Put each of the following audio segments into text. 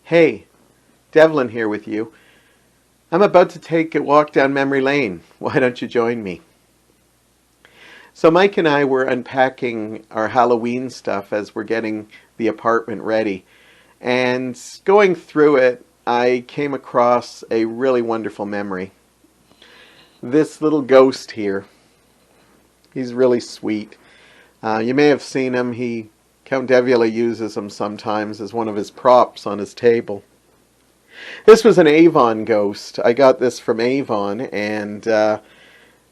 Hey, Devlin here with you. I'm about to take a walk down memory lane. Why don't you join me? So Mike and I were unpacking our Halloween stuff as we're getting the apartment ready. And going through it, I came across a really wonderful memory. This little ghost here, he's really sweet. You may have seen him. Count Devlin uses him sometimes as one of his props on his table. This was an Avon ghost. I got this from Avon, and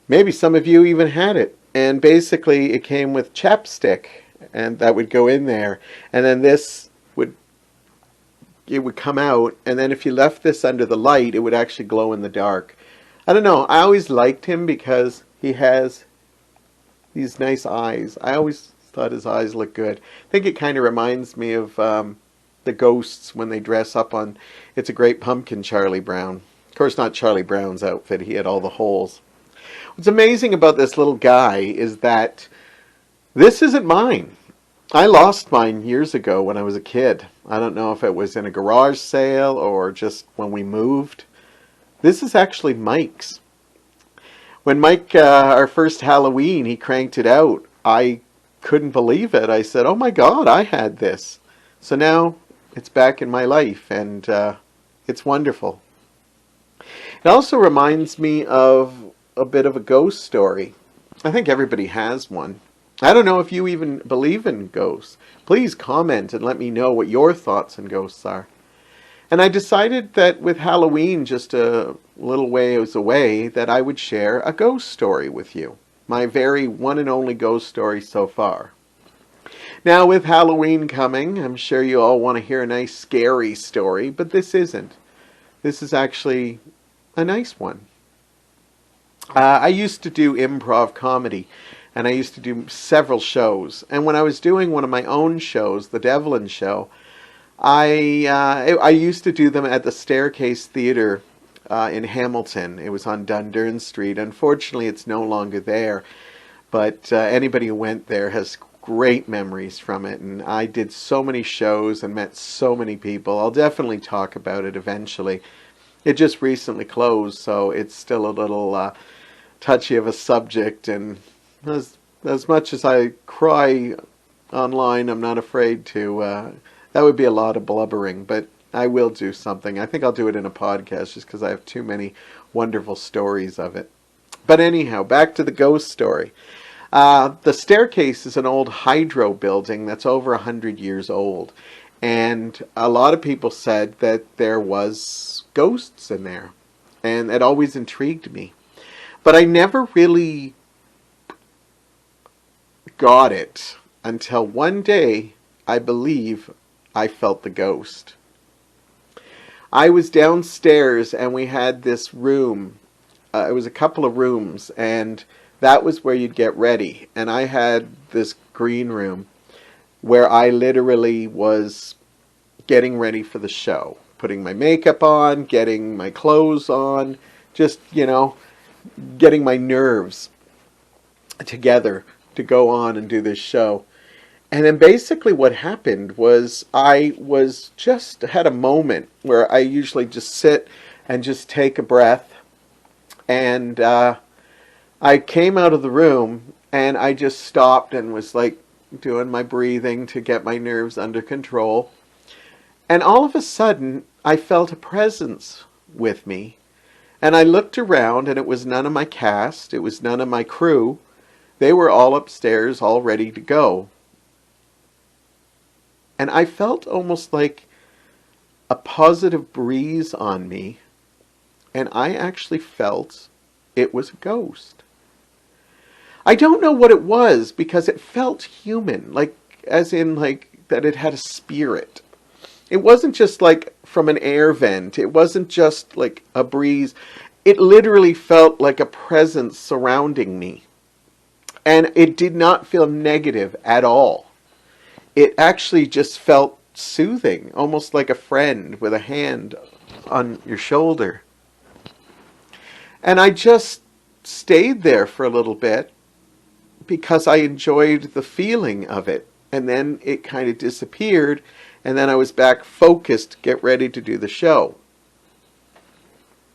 maybe some of you even had it. And basically, it came with chapstick, and that would go in there. And then it would come out, and then if you left this under the light, it would actually glow in the dark. I don't know. I always liked him because he has these nice eyes. I always thought his eyes looked good. I think it kind of reminds me of the ghosts when they dress up on It's a Great Pumpkin, Charlie Brown. Of course, not Charlie Brown's outfit. He had all the holes. What's amazing about this little guy is that this isn't mine. I lost mine years ago when I was a kid. I don't know if it was in a garage sale or just when we moved. This is actually Mike's. When Mike, our first Halloween, he cranked it out, I couldn't believe it. I said, oh my God, I had this. So now it's back in my life, and it's wonderful. It also reminds me of a bit of a ghost story. I think everybody has one. I don't know if you even believe in ghosts. Please comment and let me know what your thoughts on ghosts are. And I decided that with Halloween just a little ways away, that I would share a ghost story with you. My very one and only ghost story so far. Now with Halloween coming, I'm sure you all want to hear a nice scary story, but this isn't. This is actually a nice one. I used to do improv comedy, and I used to do several shows. And when I was doing one of my own shows, the Devlin show, I used to do them at the Staircase Theater in Hamilton. It was on Dundurn Street. Unfortunately, it's no longer there, but anybody who went there has great memories from it. And I did so many shows and met so many people. I'll definitely talk about it eventually. It just recently closed, so it's still a little touchy of a subject. And as much as I cry online, I'm not afraid to. That would be a lot of blubbering, but I will do something. I think I'll do it in a podcast just because I have too many wonderful stories of it. But anyhow, back to the ghost story. The Staircase is an old hydro building that's over 100 years old. And a lot of people said that there was ghosts in there. And it always intrigued me. But I never really got it until one day, I believe, I felt the ghost. I was downstairs and we had this room. It was a couple of rooms, and that was where you'd get ready. And I had this green room where I literally was getting ready for the show. Putting my makeup on, getting my clothes on, just, getting my nerves together to go on and do this show. And then basically what happened was I had a moment where I usually just sit and just take a breath. And I came out of the room and I just stopped and was like doing my breathing to get my nerves under control. And all of a sudden I felt a presence with me. And I looked around and it was none of my cast. It was none of my crew. They were all upstairs, all ready to go. And I felt almost like a positive breeze on me. And I actually felt it was a ghost. I don't know what it was because it felt human, as in that it had a spirit. It wasn't just like from an air vent. It wasn't just like a breeze. It literally felt like a presence surrounding me. And it did not feel negative at all. It actually just felt soothing, almost like a friend with a hand on your shoulder. And I just stayed there for a little bit because I enjoyed the feeling of it. And then it kind of disappeared. And then I was back focused to get ready to do the show.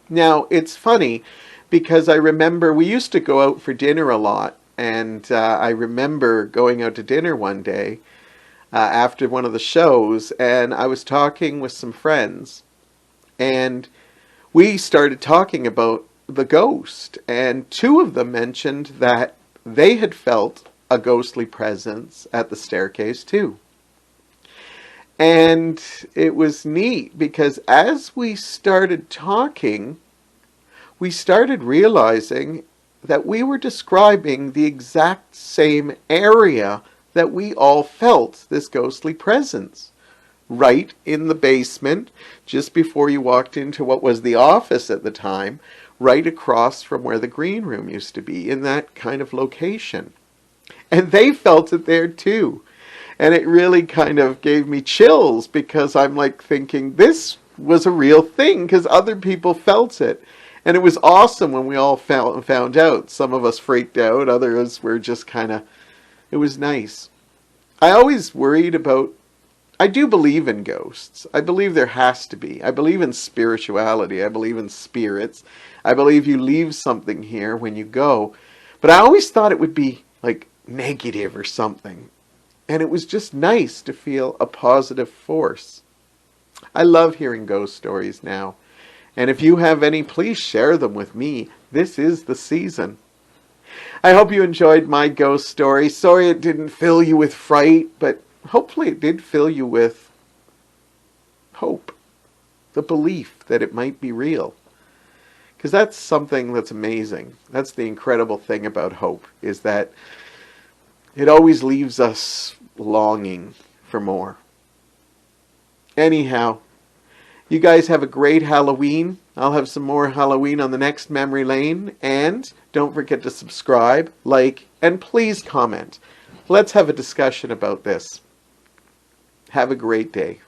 Now, it's funny because I remember we used to go out for dinner a lot. And I remember going out to dinner one day after one of the shows, and I was talking with some friends. And we started talking about the ghost. And two of them mentioned that they had felt a ghostly presence at the staircase too. And it was neat because as we started talking, we started realizing that we were describing the exact same area that we all felt this ghostly presence. Right in the basement, just before you walked into what was the office at the time, right across from where the green room used to be, in that kind of location. And they felt it there too. And it really kind of gave me chills because I'm like thinking this was a real thing because other people felt it. And it was awesome when we all found out. Some of us freaked out, others were just kind of, it was nice. I always worried about, I do believe in ghosts. I believe there has to be. I believe in spirituality. I believe in spirits. I believe you leave something here when you go. But I always thought it would be like negative or something. And it was just nice to feel a positive force. I love hearing ghost stories now. And if you have any, please share them with me. This is the season. I hope you enjoyed my ghost story. Sorry it didn't fill you with fright, but hopefully it did fill you with hope. The belief that it might be real. Because that's something that's amazing. That's the incredible thing about hope, is that it always leaves us longing for more. Anyhow, you guys have a great Halloween. I'll have some more Halloween on the next Memory Lane. And don't forget to subscribe, like, and please comment. Let's have a discussion about this. Have a great day.